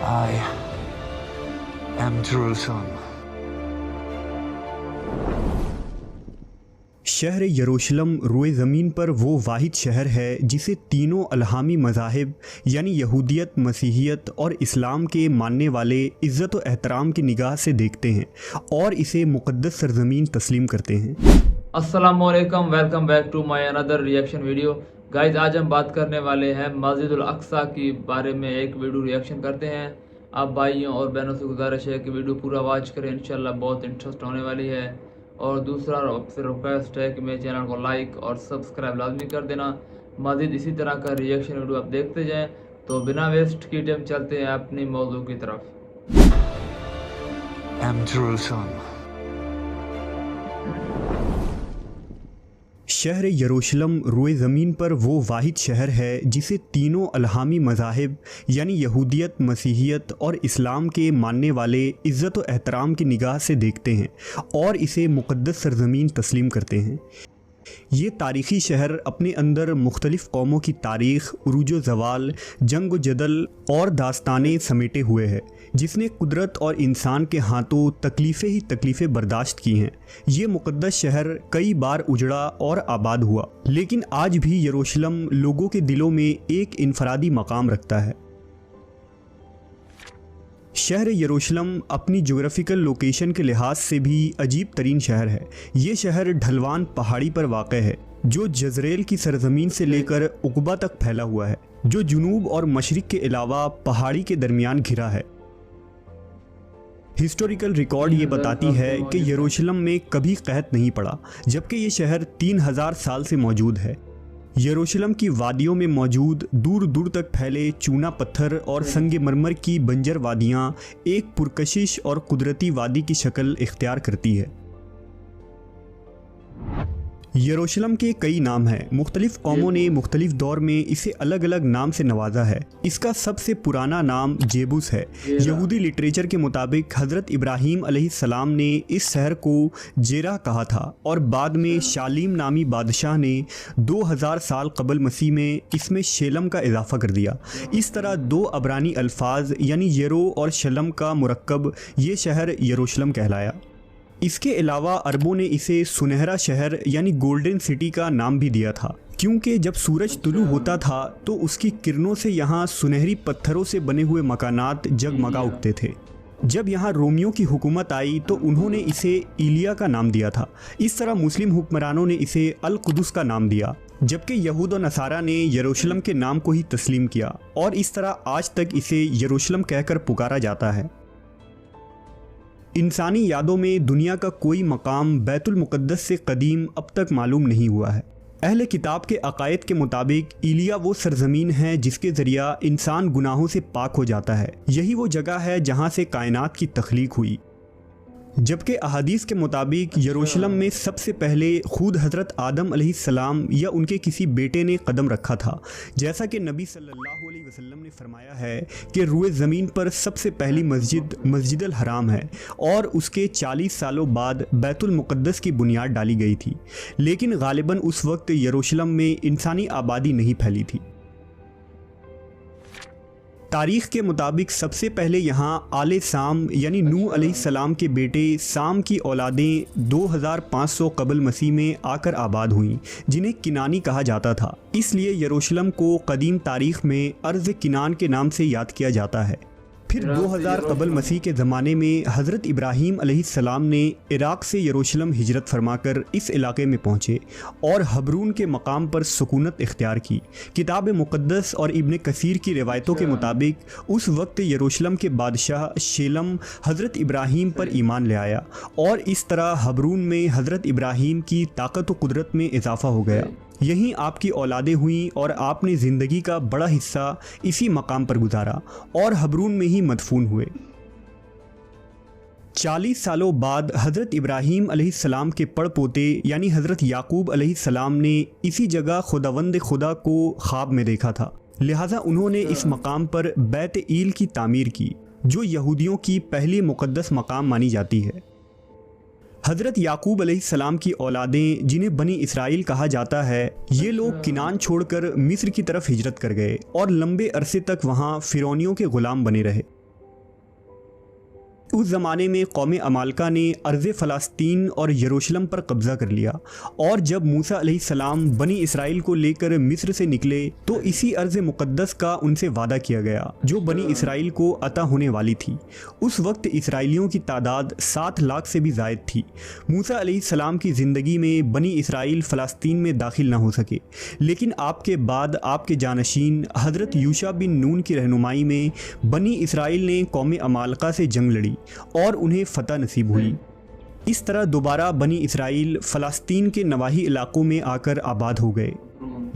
I am Jerusalem. शहर यरूशलेम रोए ज़मीन पर वो वाहिद शहर है जिसे तीनों अलहामी मज़ाहिब यानी यहूदियत, मसीहियत और इस्लाम के मानने वाले इज़्ज़त व एहतराम की निगाह से देखते हैं और इसे मुक़द्दस सरज़मीन तस्लीम करते हैं। अस्सलामुअलैकुम, welcome back to my another reaction video. Guys, आज हम बात करने वाले हैं मस्जिदुल अक्सा की बारे में। एक वीडियो रिएक्शन करते हैं। आप भाइयों और बहनों से गुजारिश है कि वीडियो पूरा वॉच करें, इंशाल्लाह बहुत इंटरेस्ट होने वाली है। और दूसरा आपसे रिक्वेस्ट है कि मेरे चैनल को लाइक और सब्सक्राइब लाजमी कर देना। मज़ीद इसी तरह का रिएक्शन वीडियो आप देखते जाएँ। तो बिना वेस्ट की टाइम चलते हैं अपनी मौजू की तरफ। Am Jerusalem. शहर यरूशलेम रोए ज़मीन पर वो वाहिद शहर है जिसे तीनों अलहामी मज़ाहिब यानी यहूदियत, मसीहियत और इस्लाम के मानने वाले इज़्ज़त व एहतराम की निगाह से देखते हैं और इसे मुक़द्दस सरज़मीन तस्लीम करते हैं। ये तारीख़ी शहर अपने अंदर मुख्तलिफ़ कौमों की तारीख़, उरूज व ज़वाल, जंग व जदल और दास्तानें समेटे हुए है, जिसने कुदरत और इंसान के हाथों तकलीफ़ें ही तकलीफ़ें बर्दाश्त की हैं। ये मुक़द्दस शहर कई बार उजड़ा और आबाद हुआ, लेकिन आज भी यरूशलेम लोगों के दिलों में एक इनफरादी मकाम रखता है। शहर यरूशलेम अपनी जोग्राफिकल लोकेशन के लिहाज से भी अजीब तरीन शहर है। ये शहर ढलवान पहाड़ी पर वाक़ है जो जज़रेल की सरज़मीन से लेकर उक़बा तक फैला हुआ है, जो जुनूब और मशरिक़ के अलावा पहाड़ी के दरमियान घिरा है। हिस्टोरिकल रिकॉर्ड ये बताती है कि यरूशलेम में कभी क़हत नहीं पड़ा, जबकि ये शहर 3000 साल से मौजूद है। यरूशलेम की वादियों में मौजूद दूर दूर तक फैले चूना पत्थर और संगे मरमर की बंजर वादियाँ एक पुरकशिश और कुदरती वादी की शक्ल इख्तियार करती है। यरूशलेम के कई नाम हैं। मुख्तलिफ़ कौमों ने मुख्तलिफ़ दौर में इसे अलग अलग नाम से नवाजा है। इसका सबसे पुराना नाम जेबूस है। यहूदी लिटरेचर के मुताबिक हज़रत इब्राहीम अलैहिस्सलाम ने इस शहर को जेरा कहा था और बाद में शालीम नामी बादशाह ने 2000 साल कबल मसीह में इसमें शेलम का इजाफ़ा कर दिया। इस तरह दो अबरानी अल्फाज यानी येरो और शलम का मुरक्कब ये शहर यरूशलेम कहलाया। इसके अलावा अरबों ने इसे सुनहरा शहर यानी गोल्डन सिटी का नाम भी दिया था, क्योंकि जब सूरज तुलू होता था तो उसकी किरणों से यहाँ सुनहरी पत्थरों से बने हुए मकानात जगमगा उठते थे। जब यहाँ रोमियों की हुकूमत आई तो उन्होंने इसे इलिया का नाम दिया था। इस तरह मुस्लिम हुक्मरानों ने इसे अल कुदस का नाम दिया, जबकि यहूद और नसारा ने यरूशलेम के नाम को ही तस्लीम किया और इस तरह आज तक इसे यरूशलेम कहकर पुकारा जाता है। इंसानी यादों में दुनिया का कोई मकाम बैतुल मुक़द्दस से कदीम अब तक मालूम नहीं हुआ है। अहले किताब के अक़ायद के मुताबिक इलिया वो सरज़मीन है जिसके ज़रिया इंसान गुनाहों से पाक हो जाता है। यही वो जगह है जहाँ से कायनात की तख्लीक हुई। जबकि अहादीस के मुताबिक यरूशलेम में सबसे पहले खुद हज़रत आदम अलैहिस्सलाम या उनके किसी बेटे ने कदम रखा था। जैसा कि नबी सल्लल्लाहु अलैहि वसल्लम ने फरमाया है कि रूए ज़मीन पर सबसे पहली मस्जिद मस्जिदुल हराम है और उसके 40 सालों बाद बैतुल मुक़द्दस की बुनियाद डाली गई थी, लेकिन गालिबन उस वक्त यरूशलेम में इंसानी आबादी नहीं फैली थी। तारीख़ के मुताबिक सबसे पहले यहाँ आले साम यानी नूह अलैहिस्सलाम के बेटे साम की औलादें 2500 कबल मसीह में आकर आबाद हुईं, जिन्हें किनानी कहा जाता था। इसलिए यरूशलेम को कदीम तारीख़ में अर्ज़ किनान के नाम से याद किया जाता है। फिर 2000 कबल मसीह के ज़माने में हज़रत इब्राहीम अलैहिस्सलाम ने इराक़ से यरूशलेम हिजरत फरमाकर इस इलाके में पहुँचे और हबरून के मकाम पर सुकूनत इख्तियार की। किताब मुक़द्दस और इब्न कसीर की रिवायतों के मुताबिक उस वक्त यरूशलेम के बादशाह शेलम हज़रत इब्राहीम पर ईमान ले आया और इस तरह हबरून में हज़रत इब्राहीम की ताकत व कुदरत में इजाफ़ा हो गया। यहीं आपकी औलादें हुईं और आपने ज़िंदगी का बड़ा हिस्सा इसी मकाम पर गुजारा और हबरून में ही मदफून हुए। 40 सालों बाद हज़रत इब्राहीम अलैहिस्सलाम के पड़पोते यानी हज़रत याकूब अलैहिस्सलाम ने इसी जगह खुदावंद खुदा को ख्वाब में देखा था, लिहाजा उन्होंने इस मकाम पर बैत ईल की तामीर की, जो यहूदियों की पहली मुक़द्दस मकाम मानी जाती है। हज़रत याकूब अलैहिस्सलाम की औलादें, जिन्हें बनी इसराइल कहा जाता है, ये लोग किनान छोड़कर मिस्र की तरफ हिजरत कर गए और लंबे अरसे तक वहाँ फ़िरौनियों के ग़ुलाम बने रहे। उस ज़माने में कौम अमालका ने अर्ज़ फ़लस्तीन और यरूशलेम पर कब्ज़ा कर लिया, और जब मूसा अलैहिस्सलाम बनी इसराइल को लेकर मिस्र से निकले तो इसी अर्ज़ मुक़द्दस का उनसे वादा किया गया जो बनी इसराइल को अता होने वाली थी। उस वक्त इसराइलियों की तादाद 7 लाख से भी ज़ायद थी। मूसा अलैहिस्सलाम की ज़िंदगी में बनी इसराइल फ़लस्तीन में दाखिल न हो सके, लेकिन आपके बाद आपके जानशीन हज़रत यूशा बिन नून की रहनुमाई में बनी इसराइल ने कौम अमालका से जंग लड़ी और उन्हें फ़तह नसीब हुई। इस तरह दोबारा बनी इसराइल फ़लस्तीन के नवाही इलाकों में आकर आबाद हो गए।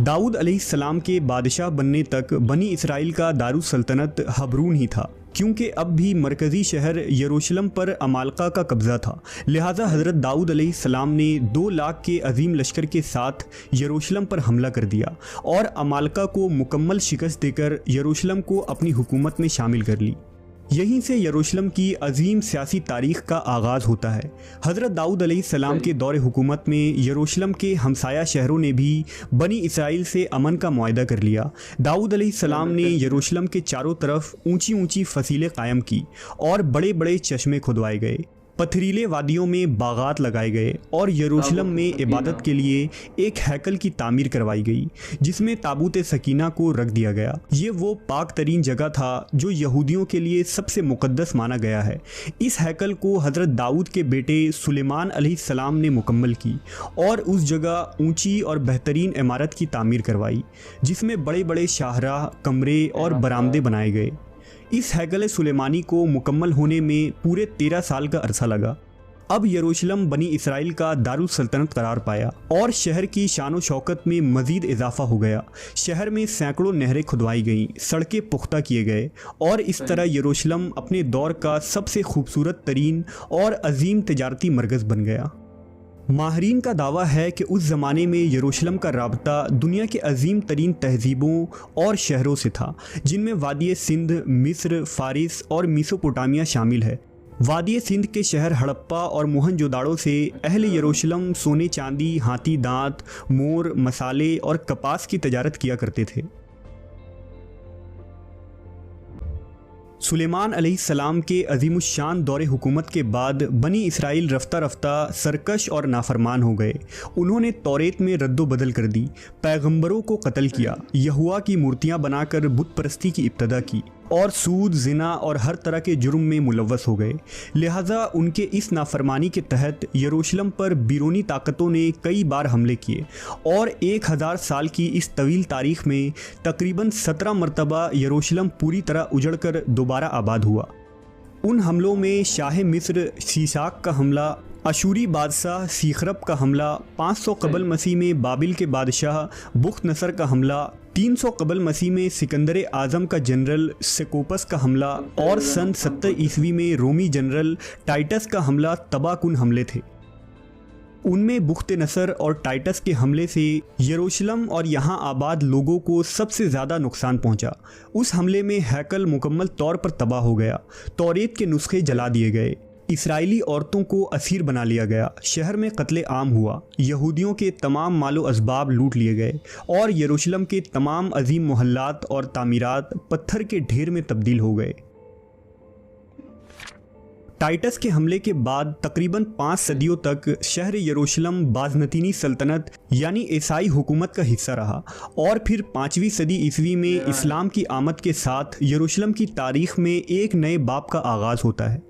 दाऊद अलैहिस्सलाम के बादशाह बनने तक बनी इसराइल का दारुस सल्तनत हबरून ही था, क्योंकि अब भी मरकज़ी शहर यरूशलेम पर अमालका का कब्ज़ा था। लिहाजा हज़रत दाऊद अलैहिस्सलाम ने 2 लाख के अजीम लश्कर के साथ यरूशलेम पर हमला कर दिया और अमालका को मुकम्मल शिकस्त देकर यरूशलेम को अपनी हुकूमत में शामिल कर ली। यहीं से यरूशलेम की अजीम सियासी तारीख़ का आगाज़ होता है। हज़रत दाऊद अलैहिस्सलाम के दौर हुकूमत में यरूशलेम के हमसाया शहरों ने भी बनी इसराइल से अमन का मुआहदा कर लिया। दाऊद अलैहिस्सलाम ने यरूशलेम के चारों तरफ ऊंची ऊंची फसीलें कायम की और बड़े बड़े चश्मे खुदवाए गए, पथरीले वादियों में बागात लगाए गए और यरूशलेम में इबादत के लिए एक हैकल की तामीर करवाई गई जिसमें ताबूत सकीना को रख दिया गया। ये वो पाक तरीन जगह था जो यहूदियों के लिए सबसे मुक़द्दस माना गया है। इस हैकल को हज़रत दाऊद के बेटे सुलेमान अलैहिस्सलाम ने मुकम्मल की और उस जगह ऊंची और बेहतरीन इमारत की तामीर करवाई जिसमें बड़े बड़े शाहराह, कमरे और बरामदे बनाए गए। इस हैकल सुलेमानी को मुकम्मल होने में पूरे 13 साल का अरसा लगा। अब यरूशलेम बनी इसराइल का दारुस सल्तनत करार पाया और शहर की शान व शौकत में मज़ीद इजाफा हो गया। शहर में सैकड़ों नहरें खुदवाई गईं, सड़कें पुख्ता किए गए और इस तरह यरूशलेम अपने दौर का सबसे खूबसूरत तरीन और अजीम तिजारती मरकज़ बन गया। माहरीन का दावा है कि उस ज़माने में यरूशलेम का राबता दुनिया के अजीम तरीन तहजीबों और शहरों से था, जिनमें वादी सिंध, मिस्र, फ़ारिस और मेसोपोटामिया शामिल है। वादी सिंध के शहर हड़प्पा और मोहनजोदाड़ो से अहले यरूशलेम सोने चांदी, हाथी दांत, मोर, मसाले और कपास की तजारत किया करते थे। सुलेमान अलैहिस्सलाम के अज़ीमुश्शान दौरे हुकूमत के बाद बनी इसराइल रफ्ता रफ्ता सरकश और नाफरमान हो गए। उन्होंने तौरेत में रद्दो बदल कर दी, पैगंबरों को कत्ल किया, यहुआ की मूर्तियां बनाकर बुत परस्ती की इब्तदा की और सूद, ज़िना और हर तरह के जुर्म में मुलव्वस हो गए। लिहाजा उनके इस नाफरमानी के तहत यरूशलेम पर बिरोनी ताकतों ने कई बार हमले किए और 1000 साल की इस तवील तारीख़ में तकरीबन 17 मरतबा यरूशलेम पूरी तरह उजड़कर दोबारा आबाद हुआ। उन हमलों में शाह मिस्र शीशाक का हमला, अशूरी बादशाह सीखरब का हमला, 500 कबल मसीह में बाबिल के बादशाह बुख्त नसर का हमला, 300 कबल मसीह में सिकंदर आज़म का जनरल सेकोपस का हमला और सन 70 ईस्वी में रोमी जनरल टाइटस का हमला तबाहकुन हमले थे। उनमें बुख्त नसर और टाइटस के हमले से यरूशलेम और यहाँ आबाद लोगों को सबसे ज़्यादा नुकसान पहुँचा। उस हमले में हैकल मुकम्मल तौर पर तबाह हो गया, तौरेत के नुस्खे जला दिए गए, इसराइली औरतों को असीर बना लिया गया, शहर में कत्ले आम हुआ, यहूदियों के तमाम मालो असबाब लूट लिए गए और यरूशलेम के तमाम अजीम मोहल्लात और तामीरात पत्थर के ढेर में तब्दील हो गए। टाइटस के हमले के बाद तकरीबन 5 सदियों तक शहर यरूशलेम बाज़नतीनी सल्तनत यानी ईसाई हुकूमत का हिस्सा रहा और फिर 5वीं सदी ईस्वी में इस्लाम की आमद के साथ यरूशलेम की तारीख़ में एक नए बाब का आगाज़ होता है।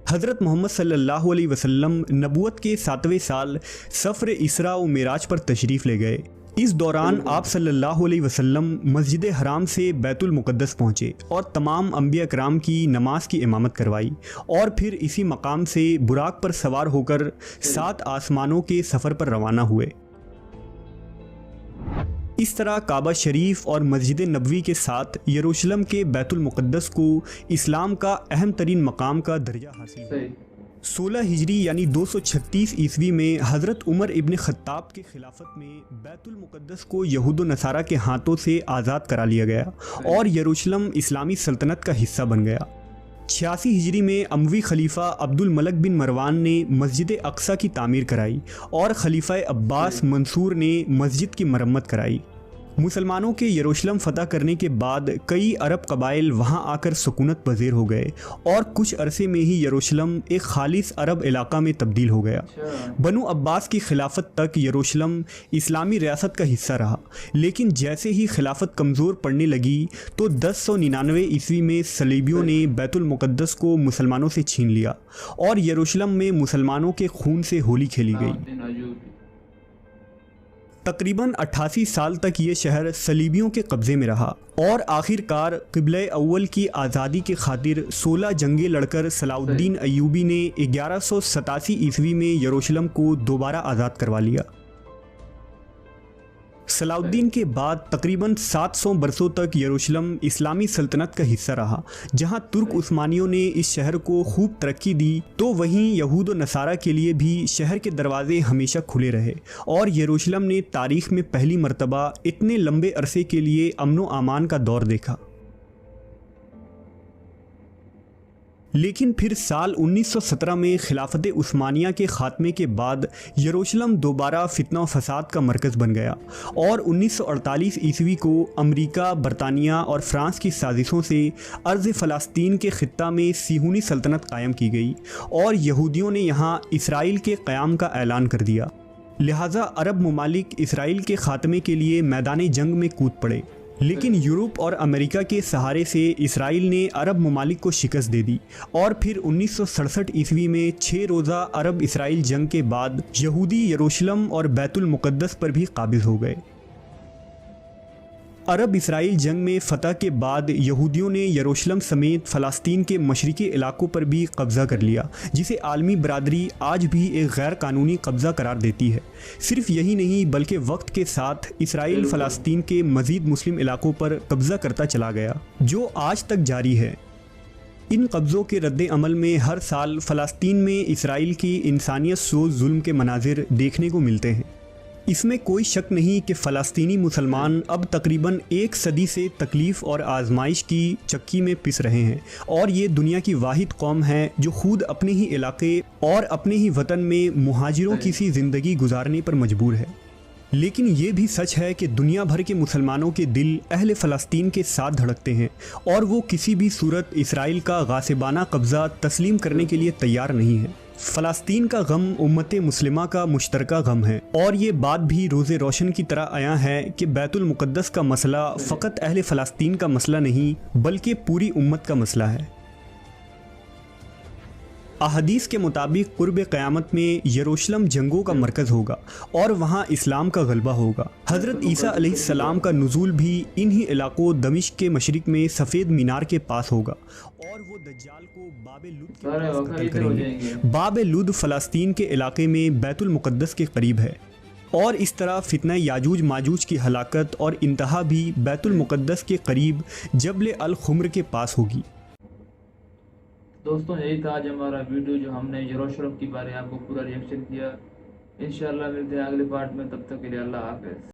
हज़रत मोहम्मद सल्लल्लाहु अलैहि वसल्लम नबूवत के 7वें साल सफ़र इसरा व मिराज पर तशरीफ़ ले गए। इस दौरान आप सल्लल्लाहु अलैहि वसल्लम मस्जिद हराम से बैतुल मुक़द्दस पहुँचे और तमाम अंबिया कराम की नमाज की इमामत करवाई और फिर इसी मकाम से बुराक पर सवार होकर 7 आसमानों के सफ़र पर रवाना हुए। इस तरह काबा शरीफ और मस्जिद नबवी के साथ यरूशलेम के बैतुल मुक़द्दस को इस्लाम का अहम तरीन मकाम का दर्जा हासिल हुआ। 16 हिजरी यानी 236 ईस्वी में हज़रत उमर इब्न ख़त्ताब के खिलाफत में बैतुल मुक़द्दस को यहूद नसारा के हाथों से आज़ाद करा लिया गया और यरूशलेम इस्लामी सल्तनत का हिस्सा बन गया। 86 हिजरी में अमवी खलीफा अब्दुल मलक बिन मरवान ने मस्जिद अक्सा की तामीर कराई और खलीफा अब्बास मंसूर ने मस्जिद की मरम्मत कराई। मुसलमानों के यरूशलेम फतह करने के बाद कई अरब कबाइल वहां आकर सुकूनत पजीर हो गए और कुछ अरसे में ही यरूशलेम एक खालिस अरब इलाका में तब्दील हो गया। बनु अब्बास की खिलाफत तक यरूशलेम इस्लामी रियासत का हिस्सा रहा, लेकिन जैसे ही खिलाफत कमज़ोर पड़ने लगी तो 1099 ईस्वी में सलीबियों ने बैतुल मुक़द्दस को मुसलमानों से छीन लिया और यरूशलेम में मुसलमानों के खून से होली खेली गई। तकरीबन 88 साल तक ये शहर सलीबियों के कब्ज़े में रहा और आखिरकार क़िबला अव्वल की आज़ादी के खातिर 16 जंगें लड़कर सलाउद्दीन अय्यूबी ने 1187 ईस्वी में यरूशलेम को दोबारा आज़ाद करवा लिया। सलाउद्दीन के बाद तकरीबन 700 बरसों तक यरूशलेम इस्लामी सल्तनत का हिस्सा रहा। जहां तुर्क उस्मानियों ने इस शहर को खूब तरक्की दी, तो वहीं यहूद व नसारा के लिए भी शहर के दरवाजे हमेशा खुले रहे और यरूशलेम ने तारीख़ में पहली मर्तबा इतने लंबे अरसे के लिए अमन व अमान का दौर देखा। लेकिन फिर साल 1917 में खिलाफत उस्मानिया के ख़ात्मे के बाद यरूशलेम दोबारा फितना व फसाद का मरकज़ बन गया और 1948 ईस्वी को अमेरिका, बरतानिया और फ़्रांस की साजिशों से अर्ज़ फ़लस्तीन के ख़ित्ता में सिहूनी सल्तनत कायम की गई और यहूदियों ने यहाँ इसराइल के क़याम का ऐलान कर दिया। लिहाजा अरब ममालिक इसराइल के ख़ात्मे के लिए मैदान जंग में कूद पड़े, लेकिन यूरोप और अमेरिका के सहारे से इसराइल ने अरब ममालिक को शिकस्त दे दी और फिर 1967 ईस्वी में 6 रोज़ा अरब इसराइल जंग के बाद यहूदी यरूशलेम और बैतुल मुक़द्दस पर भी काबिज़ हो गए। अरब इसराइल जंग में फ़तह के बाद यहूदियों ने यरूशलेम समेत फ़लस्तीन के मशरिकी इलाकों पर भी कब्ज़ा कर लिया, जिसे आलमी बरादरी आज भी एक गैर कानूनी कब्ज़ा करार देती है। सिर्फ यही नहीं बल्कि वक्त के साथ इसराइल फ़लस्तीन के मज़ीद मुस्लिम इलाकों पर कब्ज़ा करता चला गया, जो आज तक जारी है। इन कब्ज़ों के रद्द अमल में हर साल फ़लस्तीन में इसराइल की इंसानियत सोज़ जुल्म के मनाजिर देखने को मिलते हैं। इसमें कोई शक नहीं कि फ़लस्तीनी मुसलमान अब तकरीबन 1 सदी से तकलीफ़ और आजमाइश की चक्की में पिस रहे हैं और ये दुनिया की वाहिद कौम है जो खुद अपने ही इलाके और अपने ही वतन में मुहाजिरों की सी ज़िंदगी गुजारने पर मजबूर है। लेकिन ये भी सच है कि दुनिया भर के मुसलमानों के दिल अहले फ़लस्तीन के साथ धड़कते हैं और वो किसी भी सूरत इसराइल का गासिबाना कब्ज़ा तस्लीम करने के लिए तैयार नहीं है। फ़लस्तीन का गम उम्मत मुस्लिमा का मुश्तरका गम है और ये बात भी रोज़े रोशन की तरह आया है कि बैतुल मुक़द्दस का मसला फ़कत अहले फ़लस्तीन का मसला नहीं बल्कि पूरी उम्मत का मसला है। अहदीस के मुताबिक कुर्ब क़यामत में यरूशलेम जंगों का मरकज़ होगा और वहाँ इस्लाम का गलबा होगा। हज़रत ईसा अलैहिस्सलाम का नुज़ूल भी इन्हीं इलाकों दमिश्क के मशरिक़ में सफ़ेद मीनार के पास होगा और वो दज्जाल को बाब लुद के पास कत्ल करेंगे। बाब लुद फ़लस्तीन के इलाके में बैतुल मुक़द्दस के करीब है और इस तरह फितना याजूज माजूज की हलाकत और इंतहा भी बैतुल मुक़द्दस के करीब जबल अल खुम्र के पास होगी। दोस्तों यही था आज हमारा वीडियो जो हमने यरूशलेम के बारे में आपको पूरा रिएक्शन किया। इंशाल्लाह मिलते हैं अगले पार्ट में, तब तक के लिए अल्लाह हाफ़िज़।